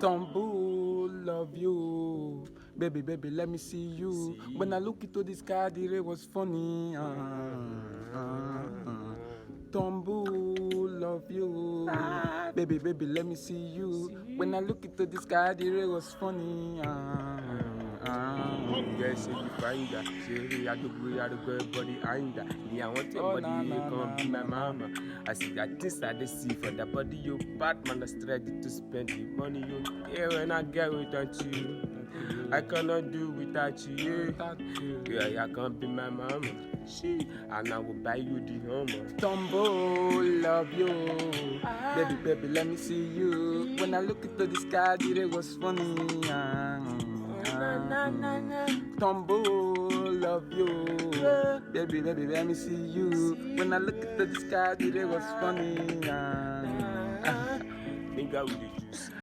Tumble, love you. Baby, baby, let me see you. When I look into the sky, the ray was funny. Tumble, love you. Baby, baby, let me see you. When I look into the sky, the ray was funny. Yeah, say you find that. Say I do go body ainda. Yeah, I want your body, you come be my mama. I see that things I dey see for that body, you bad man that's ready to spend the money you care when I get without you. I cannot do without you. Yeah, I can't be my mama. She and I will buy you the Hummer. Tumble, love you. Baby, baby, let me see you. When I look into the sky, the ray was funny. Tumble, love you. Baby, baby, let me see you. When I look into the sky, the ray was funny. Nigga with the juice.